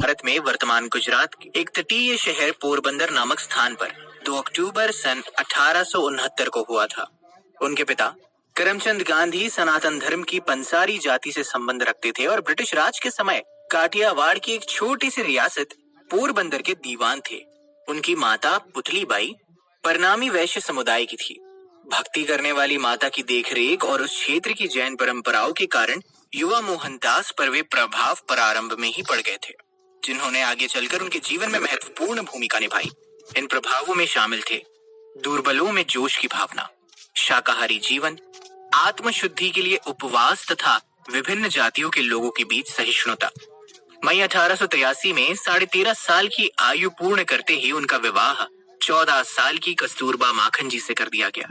भारत में वर्तमान गुजरात के एक तटीय शहर पोरबंदर नामक स्थान पर 2 अक्टूबर सन 1869 को हुआ था। उनके पिता करमचंद गांधी सनातन धर्म की पंसारी जाति से संबंध रखते थे और ब्रिटिश राज के समय काठियावाड़ की एक छोटी सी रियासत पोरबंदर के दीवान थे। उनकी माता पुतलीबाई परनामी वैश्य समुदाय की थी। भक्ति करने वाली माता की देखरेख और उस क्षेत्र की जैन परंपराओं के कारण युवा मोहनदास पर वे प्रभाव प्रारंभ में ही पड़ गए थे, जिन्होंने आगे चलकर उनके जीवन में महत्वपूर्ण भूमिका निभाई। इन प्रभावों में शामिल थे दुर्बलों में जोश की भावना, शाकाहारी जीवन, आत्मशुद्धि के लिए उपवास तथा विभिन्न जातियों के लोगों के बीच सहिष्णुता। मई 1883 में 13.5 साल की आयु पूर्ण करते ही उनका विवाह 14 साल की कस्तूरबा माखन जी से कर दिया गया।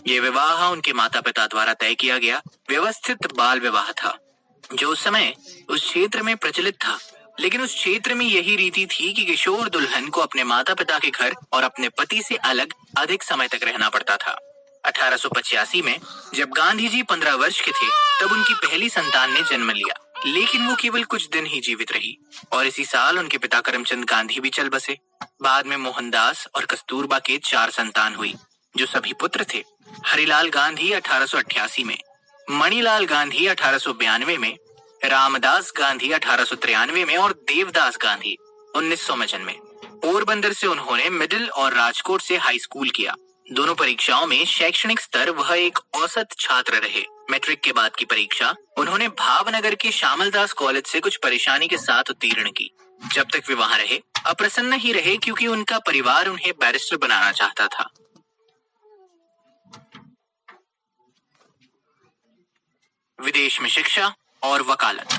ये विवाह उनके माता पिता द्वारा तय किया गया व्यवस्थित बाल विवाह था, जो उस समय उस क्षेत्र में प्रचलित था। लेकिन उस क्षेत्र में यही रीति थी कि किशोर दुल्हन को अपने माता पिता के घर और अपने पति से अलग अधिक समय तक रहना पड़ता था। 1885 में जब गांधी जी 15 वर्ष के थे, तब उनकी पहली संतान ने जन्म लिया, लेकिन वो केवल कुछ दिन ही जीवित रही और इसी साल उनके पिता करमचंद गांधी भी चल बसे। बाद में मोहनदास और कस्तूरबा के 4 संतान हुई, जो सभी पुत्र थे। हरिलाल गांधी 1888 में, मणिलाल गांधी 1892 में, रामदास गांधी 1893 में और देवदास गांधी 1900 में जन्मे। पोरबंदर से उन्होंने मिडिल और राजकोट से हाई स्कूल किया। दोनों परीक्षाओं में शैक्षणिक स्तर वह एक औसत छात्र रहे। मैट्रिक के बाद की परीक्षा उन्होंने भावनगर के श्यामलदास कॉलेज से कुछ परेशानी के साथ उत्तीर्ण की। जब तक वे वहां रहे, अप्रसन्न ही रहे, क्योंकि उनका परिवार उन्हें बैरिस्टर बनाना चाहता था। विदेश में शिक्षा और वकालत।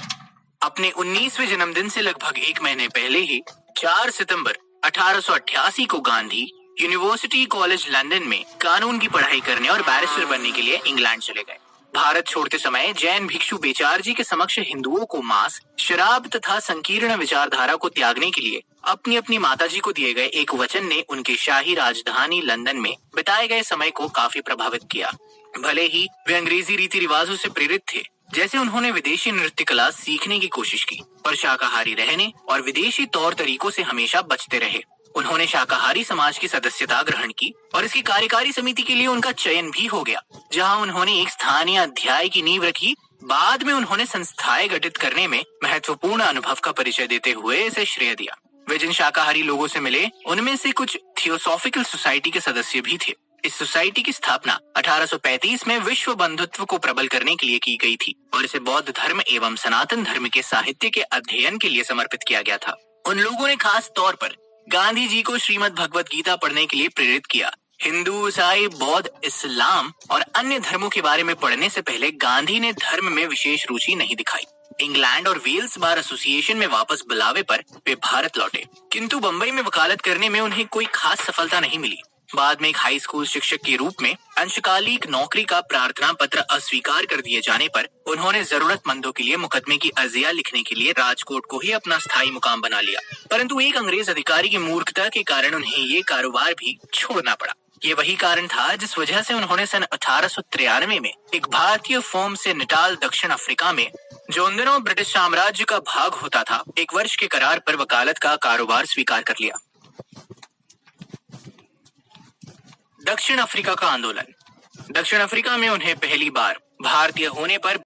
अपने 19वें जन्मदिन से लगभग 1 महीने पहले ही 4 सितंबर 1888 को गांधी यूनिवर्सिटी कॉलेज लंदन में कानून की पढ़ाई करने और बैरिस्टर बनने के लिए इंग्लैंड चले गए। भारत छोड़ते समय जैन भिक्षु बेचार जी के समक्ष हिंदुओं को मांस, शराब तथा संकीर्ण विचारधारा को त्यागने के लिए अपनी अपनी माताजी को दिए गए एक वचन ने उनके शाही राजधानी लंदन में बिताए गए समय को काफी प्रभावित किया। भले ही वे अंग्रेजी रीति रिवाजों से प्रेरित थे, जैसे उन्होंने विदेशी नृत्य कला सीखने की कोशिश की, पर शाकाहारी रहने और विदेशी तौर तरीकों से हमेशा बचते रहे। उन्होंने शाकाहारी समाज की सदस्यता ग्रहण की और इसकी कार्यकारी समिति के लिए उनका चयन भी हो गया, जहां उन्होंने एक स्थानीय अध्याय की नींव रखी। बाद में उन्होंने संस्थाएं गठित करने में महत्वपूर्ण अनुभव का परिचय देते हुए इसे श्रेय दिया। वे जिन शाकाहारी लोगों से मिले, उनमें से कुछ थियोसॉफिकल सोसाइटी के सदस्य भी थे। इस सोसाइटी की स्थापना 1835 में विश्व बंधुत्व को प्रबल करने के लिए की गई थी और इसे बौद्ध धर्म एवं सनातन धर्म के साहित्य के अध्ययन के लिए समर्पित किया गया था। उन लोगों ने खास तौर पर गांधी जी को श्रीमद् भगवत गीता पढ़ने के लिए प्रेरित किया। हिंदू, ईसाई, बौद्ध, इस्लाम और अन्य धर्मों के बारे में पढ़ने से पहले गांधी ने धर्म में विशेष रुचि नहीं दिखाई। इंग्लैंड और वेल्स बार एसोसिएशन में वापस बुलावे पर वे भारत लौटे, किंतु बंबई में वकालत करने में उन्हें कोई खास सफलता नहीं मिली। बाद में एक हाई स्कूल शिक्षक के रूप में अंशकालिक नौकरी का प्रार्थना पत्र अस्वीकार कर दिए जाने पर उन्होंने जरूरतमंदों के लिए मुकदमे की अर्जियां लिखने के लिए राजकोट को ही अपना स्थायी मुकाम बना लिया, परंतु एक अंग्रेज अधिकारी की मूर्खता के कारण उन्हें ये कारोबार भी छोड़ना पड़ा। ये वही कारण था जिस वजह से उन्होंने सन 1893 में एक भारतीय फर्म से निटाल, दक्षिण अफ्रीका में, जो उन दिनों ब्रिटिश साम्राज्य का भाग होता था, 1 वर्ष के करार पर वकालत का कारोबार स्वीकार कर लिया। दक्षिण अफ्रीका का आंदोलन। दक्षिण अफ्रीका में उन्हें पहली बार भारतीय होने पर